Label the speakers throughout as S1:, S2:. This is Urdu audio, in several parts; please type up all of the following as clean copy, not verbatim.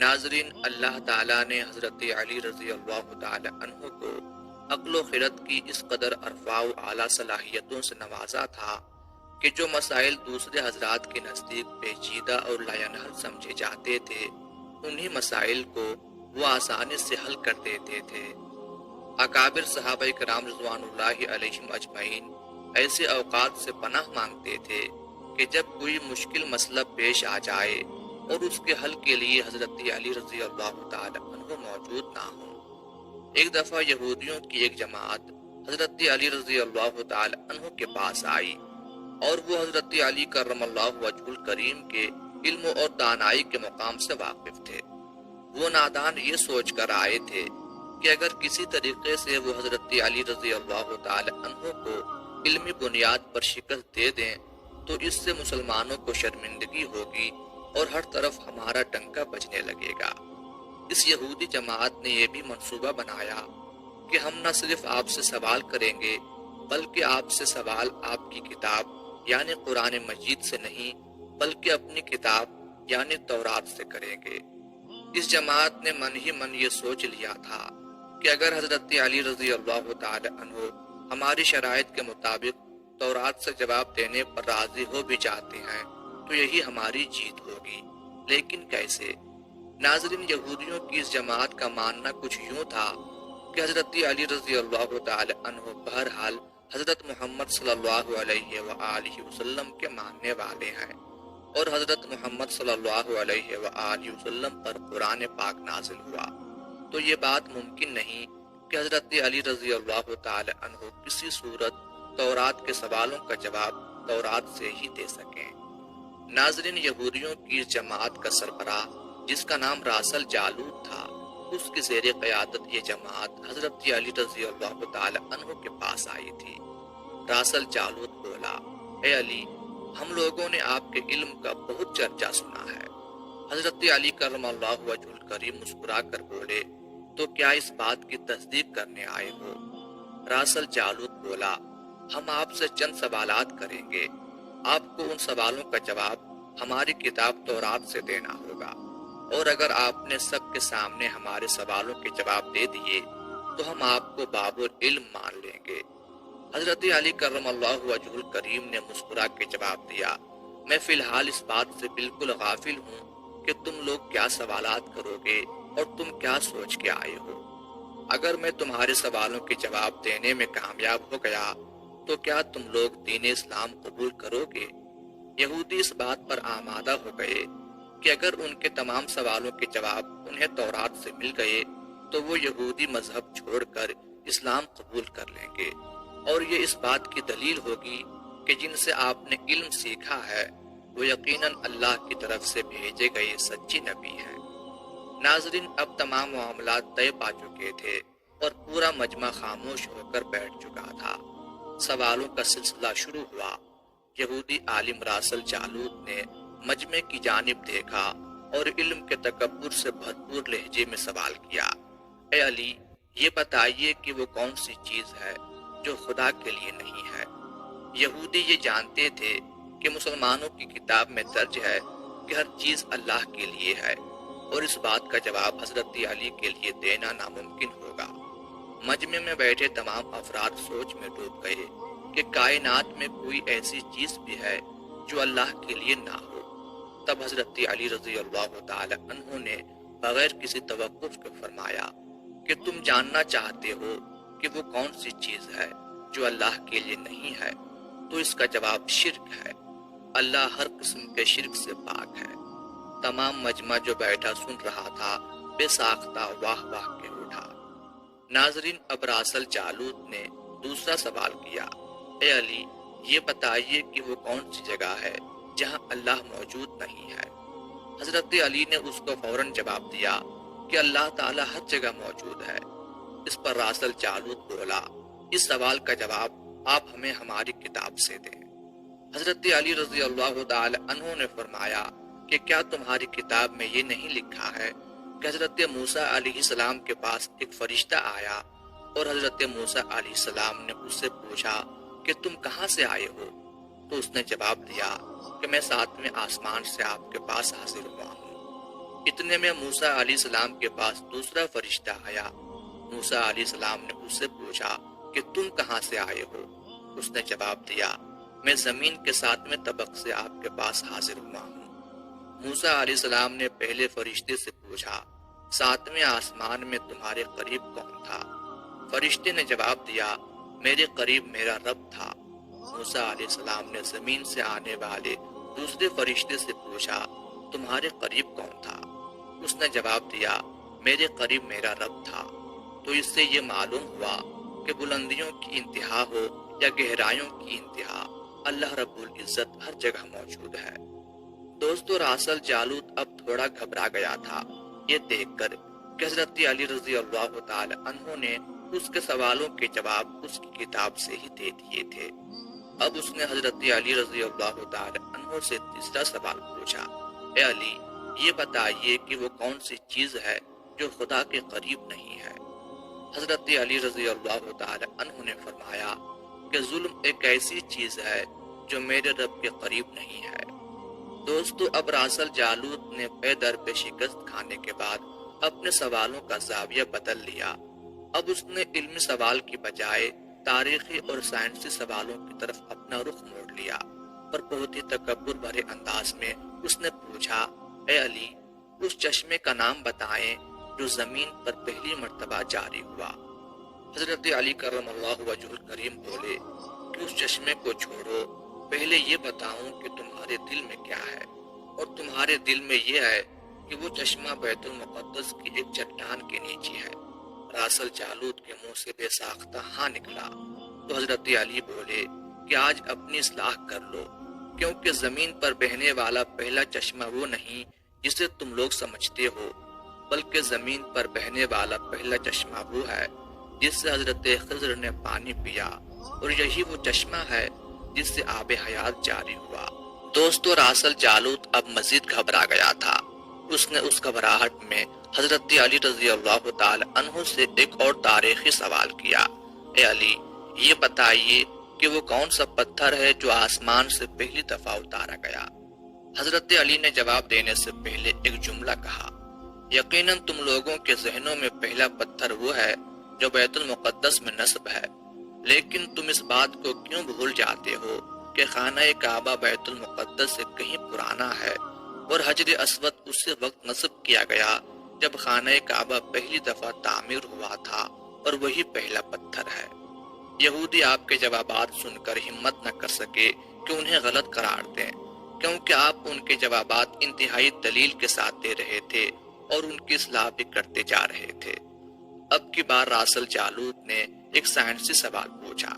S1: ناظرین، اللہ تعالیٰ نے حضرت علی رضی اللہ تعالی عنہ کو عقل و خرد کی اس قدر ارفع و اعلیٰ صلاحیتوں سے نوازا تھا کہ جو مسائل دوسرے حضرات کے نزدیک پیچیدہ اور لاینحل سمجھے جاتے تھے، انہی مسائل کو وہ آسانی سے حل کر دیتے تھے۔ اکابر صحابہ کرام رضوان اللہ علیہم اجمعین ایسے اوقات سے پناہ مانگتے تھے کہ جب کوئی مشکل مسئلہ پیش آ جائے اور اس کے حل کے لیے حضرت علی رضی اللہ تعالی عنہ موجود نہ ہوں۔ ایک دفعہ یہودیوں کی ایک جماعت حضرت علی رضی اللہ تعالی عنہ کے پاس آئی اور وہ حضرت علی کرم اللہ وجہ الکریم کے علم اور دانائی کے مقام سے واقف تھے۔ وہ نادان یہ سوچ کر آئے تھے کہ اگر کسی طریقے سے وہ حضرت علی رضی اللہ تعالی عنہ کو علمی بنیاد پر شکست دے دیں تو اس سے مسلمانوں کو شرمندگی ہوگی اور ہر طرف ہمارا ڈنکا بجنے لگے گا۔ اس یہودی جماعت نے یہ بھی منصوبہ بنایا کہ ہم نہ صرف آپ سے سوال کریں گے بلکہ آپ سے سوال آپ کی کتاب یعنی قرآن مجید سے نہیں بلکہ اپنی کتاب یعنی تورات سے کریں گے۔ اس جماعت نے من ہی من یہ سوچ لیا تھا کہ اگر حضرت علی رضی اللہ تعالی عنہ ہماری شرائط کے مطابق تورات سے جواب دینے پر راضی ہو بھی جاتے ہیں تو یہی ہماری جیت ہوگی، لیکن کیسے؟ ناظرین، یہودیوں کی اس جماعت کا ماننا کچھ یوں تھا کہ حضرت علی رضی اللہ تعالی عنہ بہرحال حضرت محمد صلی اللہ علیہ وآلہ وسلم کے ماننے والے ہیں اور حضرت محمد صلی اللہ علیہ وآلہ وسلم پر قرآن پاک نازل ہوا، تو یہ بات ممکن نہیں کہ حضرت علی رضی اللہ تعالی عنہ کسی صورت تورات کے سوالوں کا جواب تورات سے ہی دے سکیں۔ ناظرین، یہودیوں کی اس جماعت کا سربراہ جس کا نام راسل جالوت تھا، اس کی زیر قیادت یہ جماعت حضرت علی رضی اللہ تعالی عنہ کے پاس آئی تھی۔ راسل جالوت بولا، اے علی، ہم لوگوں نے آپ کے علم کا بہت چرچا سنا ہے۔ حضرت علی کرم اللہ وجہ الکریم مسکرا کر بولے، تو کیا اس بات کی تصدیق کرنے آئے ہو؟ راسل جالوت بولا، ہم آپ سے چند سوالات کریں گے، آپ کو ان سوالوں کا جواب ہماری کتاب تورات سے دینا ہوگا، اور اگر آپ نے سب کے سامنے ہمارے سوالوں کے جواب دے دیے تو ہم آپ کو باب العلم مان لیں گے۔ حضرت علی کرم اللہ وجہ الکریم نے مسکرا کے جواب دیا، میں فی الحال اس بات سے بالکل غافل ہوں کہ تم لوگ کیا سوالات کرو گے اور تم کیا سوچ کے آئے ہو۔ اگر میں تمہارے سوالوں کے جواب دینے میں کامیاب ہو گیا تو کیا تم لوگ دین اسلام قبول کرو گے؟ یہودی اس بات پر آمادہ ہو گئے کہ اگر ان کے تمام سوالوں کے جواب انہیں تورات سے مل گئے تو وہ یہودی مذہب چھوڑ کر اسلام قبول کر لیں گے، اور یہ اس بات کی دلیل ہوگی کہ جن سے آپ نے علم سیکھا ہے وہ یقیناً اللہ کی طرف سے بھیجے گئے سچی نبی ہیں۔ ناظرین، اب تمام معاملات طے پا چکے تھے اور پورا مجمع خاموش ہو کر بیٹھ چکا تھا۔ سوالوں کا سلسلہ شروع ہوا۔ یہودی عالم راسل جالوت نے مجمع کی جانب دیکھا اور علم کے تکبر سے بھرپور لہجے میں سوال کیا، اے علی، یہ بتائیے کہ وہ کون سی چیز ہے جو خدا کے لیے نہیں ہے؟ یہودی یہ جانتے تھے کہ مسلمانوں کی کتاب میں درج ہے کہ ہر چیز اللہ کے لیے ہے، اور اس بات کا جواب حضرت علی کے لیے دینا ناممکن ہوگا۔ مجمع میں بیٹھے تمام افراد سوچ میں ڈوب گئے کہ کائنات میں کوئی ایسی چیز بھی ہے جو اللہ کے لیے نہ ہو۔ تب حضرت علی رضی اللہ تعالی عنہ نے بغیر کسی توقف کے فرمایا کہ تم جاننا چاہتے ہو کہ وہ کون سی چیز ہے جو اللہ کے لیے نہیں ہے، تو اس کا جواب شرک ہے۔ اللہ ہر قسم کے شرک سے پاک ہے۔ تمام مجمع جو بیٹھا سن رہا تھا بے ساختہ واہ واہ کے اٹھا۔ ناظرین، اب راسل جالوت نے دوسرا سوال کیا، اے علی، یہ بتائیے کہ وہ کون سی جگہ ہے جہاں اللہ موجود نہیں ہے؟ حضرت علی نے اس کو فوراً جواب دیا کہ اللہ تعالیٰ ہر جگہ موجود ہے۔ اس پر راسل جالوت بولا، اس سوال کا جواب آپ ہمیں ہماری کتاب سے دیں۔ حضرت علی رضی اللہ تعالی عنہ نے فرمایا کہ کیا تمہاری کتاب میں یہ نہیں لکھا ہے کہ حضرت موسیٰ علیہ السلام کے پاس ایک فرشتہ آیا اور حضرت موسیٰ علیہ السلام نے اس سے پوچھا کہ تم کہاں سے آئے ہو؟ تو اس نے جواب دیا کہ میں 7ویں آسمان سے آپ کے پاس حاضر ہوا ہوں۔ اتنے میں موسیٰ علیہ السلام کے پاس دوسرا فرشتہ آیا۔ موسیٰ علیہ السلام نے اس سے پوچھا کہ تم کہاں سے آئے ہو؟ اس نے جواب دیا، میں زمین کے 7ویں طبق سے آپ کے پاس حاضر ہوا ہوں۔ موسیٰ علیہ السلام نے پہلے فرشتے سے پوچھا، 7ویں آسمان میں تمہارے قریب کون تھا؟ فرشتے نے جواب دیا، میرے قریب میرا رب تھا۔ موسیٰ علیہ السلام نے زمین سے آنے والے دوسرے فرشتے سے پوچھا، تمہارے قریب کون تھا؟ اس نے جواب دیا، میرے قریب میرا رب تھا۔ تو اس سے یہ معلوم ہوا کہ بلندیوں کی انتہا ہو یا گہرائیوں کی انتہا، اللہ رب العزت ہر جگہ موجود ہے۔ دوستو، راسل جالوت اب تھوڑا گھبرا گیا تھا یہ دیکھ کر کہ حضرت علی رضی اللہ تعالی عنہ نے اس کے سوالوں کے جواب اس کی کتاب سے ہی دے دیے تھے۔ اب اس نے حضرت علی رضی اللہ تعالی عنہ سے تیسرا سوال پوچھا، اے علی، یہ بتائیے کہ وہ کون سی چیز ہے جو خدا کے قریب نہیں ہے؟ حضرت علی رضی اللہ تعالی عنہ نے فرمایا کہ ظلم ایک ایسی چیز ہے جو میرے رب کے قریب نہیں ہے۔ دوستو، اب راسل جالوت نے پے در پہ شکست کھانے کے بعد اپنے سوالوں کا زاویہ بدل لیا۔ اب اس نے علمی سوال کی بجائے تاریخی اور سائنسی سوالوں کی طرف اپنا رخ موڑ لیا اور بہت ہی تکبر بھرے انداز میں اس نے پوچھا، اے علی، اس چشمے کا نام بتائیں جو زمین پر پہلی مرتبہ جاری ہوا۔ حضرت علی کرم اللہ وجہ الکریم بولے کہ اس چشمے کو چھوڑو، پہلے یہ بتاؤں کہ تمہارے دل میں کیا ہے، اور تمہارے دل میں یہ ہے کہ وہ چشمہ بیت المقدس کی ایک چٹان کے نیچے ہے۔ راسل جالوت کے منہ سے بے ساختہ ہاں نکلا تو حضرت علی بولے کہ آج اپنی اصلاح کر لو، کیونکہ زمین پر بہنے والا پہلا چشمہ وہ نہیں جسے تم لوگ سمجھتے ہو، بلکہ زمین پر بہنے والا پہلا چشمہ وہ ہے جس سے حضرت خضر نے پانی پیا، اور یہی وہ چشمہ ہے جس سے آب حیات جاری ہوا۔ دوستو، راسل جالوت اب مزید گھبرا گیا تھا۔ اس نے اس گھبراہٹ میں حضرت علی رضی اللہ تعالی عنہ سے ایک اور تاریخی سوال کیا، اے علی، یہ بتائیے کہ وہ کون سا پتھر ہے جو آسمان سے پہلی دفعہ اتارا گیا؟ حضرت علی نے جواب دینے سے پہلے ایک جملہ کہا، یقیناً تم لوگوں کے ذہنوں میں پہلا پتھر وہ ہے جو بیت المقدس میں نصب ہے، لیکن تم اس بات کو کیوں بھول جاتے ہو کہ خانہ کعبہ بیت المقدس سے کہیں پرانا ہے، اور حجر اسود اسی وقت نصب کیا گیا جب خانہ کعبہ پہلی دفعہ تعمیر ہوا تھا، اور وہی پہلا پتھر ہے۔ یہودی آپ کے جوابات سن کر ہمت نہ کر سکے کہ انہیں غلط قرار دیں، کیونکہ آپ ان کے جوابات انتہائی دلیل کے ساتھ دے رہے تھے اور ان کی اصلاح بھی کرتے جا رہے تھے۔ اب کی بار راسل جالوت نے ایک سائنسی سوال پوچھا۔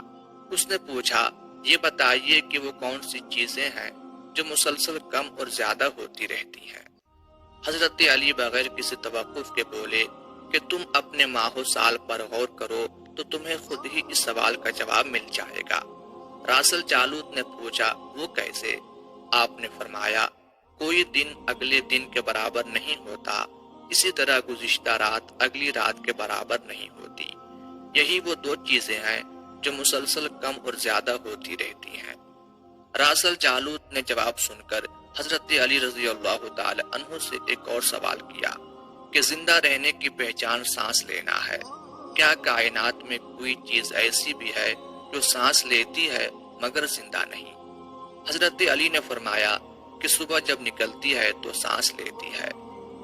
S1: اس نے پوچھا، یہ بتائیے کہ وہ کون سی چیزیں ہیں جو مسلسل کم اور زیادہ ہوتی رہتی ہیں؟ حضرت علی بغیر کسی توقف کے بولے کہ تم اپنے ماہ و سال پر غور کرو تو تمہیں خود ہی اس سوال کا جواب مل جائے گا۔ راسل جالوت نے پوچھا، وہ کیسے؟ آپ نے فرمایا، کوئی دن اگلے دن کے برابر نہیں ہوتا، اسی طرح گزشتہ رات اگلی رات کے برابر نہیں ہوتی۔ یہی وہ دو چیزیں ہیں جو مسلسل کم اور زیادہ ہوتی رہتی ہیں۔ راسل جالوت نے جواب سن کر حضرت علی رضی اللہ تعالی عنہ سے ایک اور سوال کیا کہ زندہ رہنے کی پہچان سانس لینا ہے، کیا کائنات میں کوئی چیز ایسی بھی ہے جو سانس لیتی ہے مگر زندہ نہیں؟ حضرت علی نے فرمایا کہ صبح جب نکلتی ہے تو سانس لیتی ہے،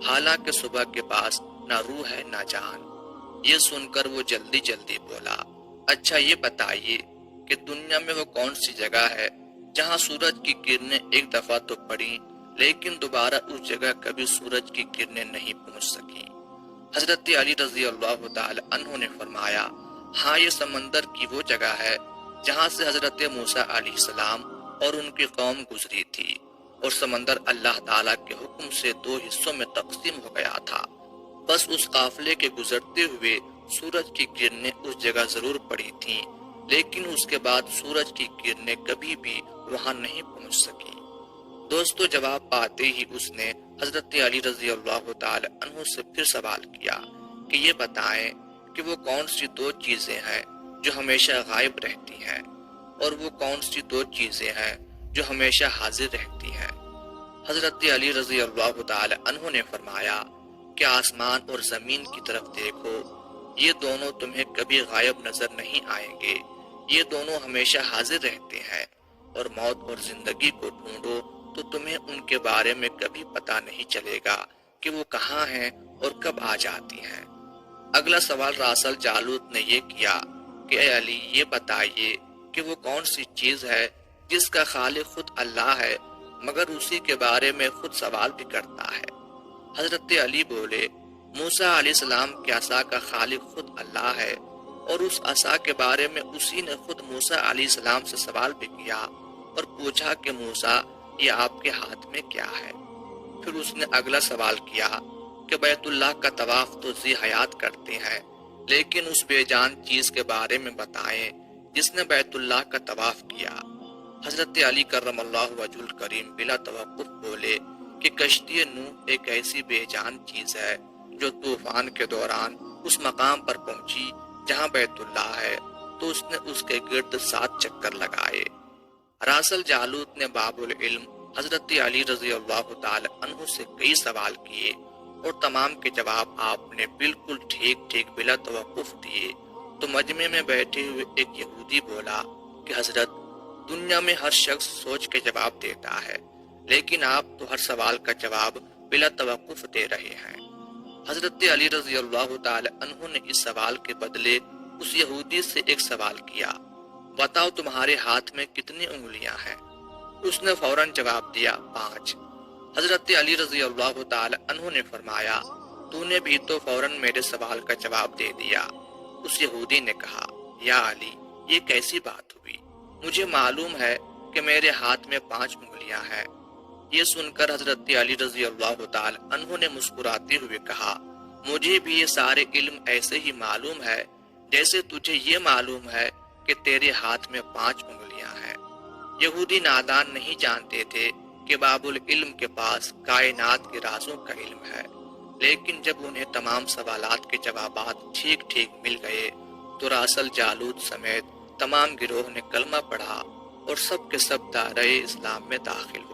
S1: حالانکہ صبح کے پاس نہ روح ہے نہ جان۔ یہ سن کر وہ جلدی جلدی بولا، اچھا یہ بتائیے کہ دنیا میں وہ کون سی جگہ ہے جہاں سورج کی کرنیں ایک دفعہ تو پڑیں لیکن دوبارہ اس جگہ کبھی سورج کی کرنیں نہیں پہنچ سکیں؟ حضرت علی رضی اللہ تعالی عنہ نے فرمایا، ہاں، یہ سمندر کی وہ جگہ ہے جہاں سے حضرت موسیٰ علیہ السلام اور ان کی قوم گزری تھی، اور سمندر اللہ تعالیٰ کے حکم سے دو حصوں میں تقسیم ہو گیا تھا۔ بس اس قافلے کے گزرتے ہوئے سورج کی کرنیں اس جگہ ضرور پڑی تھیں، لیکن اس کے بعد سورج کی کرنیں کبھی بھی وہاں نہیں پہنچ سکی۔ دوستو، جواب پاتے ہی اس نے حضرت علی رضی اللہ تعالی عنہ سے پھر سوال کیا کہ یہ بتائیں کہ وہ کون سی دو چیزیں ہیں جو ہمیشہ غائب رہتی ہیں، اور وہ کون سی دو چیزیں ہیں جو ہمیشہ حاضر رہتی ہیں؟ حضرت علی رضی اللہ تعالی عنہ نے فرمایا کہ آسمان اور زمین کی طرف دیکھو، یہ دونوں تمہیں کبھی غائب نظر نہیں آئیں گے، یہ دونوں ہمیشہ حاضر رہتے ہیں، اور موت اور زندگی کو ڈھونڈو تو تمہیں ان کے بارے میں کبھی پتہ نہیں چلے گا کہ وہ کہاں ہیں اور کب آ جاتی ہیں۔ اگلا سوال راسل جالوت نے یہ کیا کہ اے علی، یہ بتائیے کہ وہ کون سی چیز ہے جس کا خالق خود اللہ ہے مگر اسی کے بارے میں خود سوال بھی کرتا ہے؟ حضرت علی بولے، موسیٰ علیہ السلام کے عصا کا خالق خود اللہ ہے، اور اس عصا کے بارے میں اسی نے خود موسیٰ علیہ السلام سے سوال بھی کیا اور پوچھا کہ موسیٰ، یہ آپ کے ہاتھ میں کیا ہے؟ پھر اس نے اگلا سوال کیا کہ بیت اللہ کا طواف تو ذی حیات کرتے ہیں، لیکن اس بے جان چیز کے بارے میں بتائیں جس نے بیت اللہ کا طواف کیا۔ حضرت علی کرم اللہ وجہ الکریم بلا توقف بولے کہ کشتی نوح ایک ایسی بے جان چیز ہے جو طوفان کے دوران اس مقام پر پہنچی جہاں بیت اللہ ہے، تو اس نے اس کے گرد 7 چکر لگائے۔ راسل جالوت نے باب العلم حضرت علی رضی اللہ تعالی عنہ سے کئی سوال کیے اور تمام کے جواب آپ نے بالکل ٹھیک بلا توقف دیے، تو مجمع میں بیٹھے ہوئے ایک یہودی بولا کہ حضرت، دنیا میں ہر شخص سوچ کے جواب دیتا ہے، لیکن آپ تو ہر سوال کا جواب بلا توقف دے رہے ہیں۔ حضرت علی رضی اللہ تعالی عنہ نے اس سوال کے بدلے اس یہودی سے ایک سوال کیا، بتاؤ تمہارے ہاتھ میں کتنی انگلیاں ہیں؟ اس نے فوراً جواب دیا، 5۔ حضرت علی رضی اللہ تعالی عنہ نے فرمایا، تو نے بھی تو فوراً میرے سوال کا جواب دے دیا۔ اس یہودی نے کہا، یا علی، یہ کیسی بات ہوئی؟ مجھے معلوم ہے کہ میرے ہاتھ میں 5 انگلیاں ہیں۔ یہ سن کر حضرت علی رضی اللہ تعالی عنہ نے مسکراتے ہوئے کہا، مجھے بھی یہ سارے علم ایسے ہی معلوم ہے جیسے تجھے یہ معلوم ہے کہ تیرے ہاتھ میں 5 انگلیاں ہیں۔ یہودی نادان نہیں جانتے تھے کہ باب العلم کے پاس کائنات کے رازوں کا علم ہے، لیکن جب انہیں تمام سوالات کے جوابات ٹھیک مل گئے تو راسل جالوت سمیت تمام گروہ نے کلمہ پڑھا اور سب کے سب دائرۂ اسلام میں داخل ہوئے۔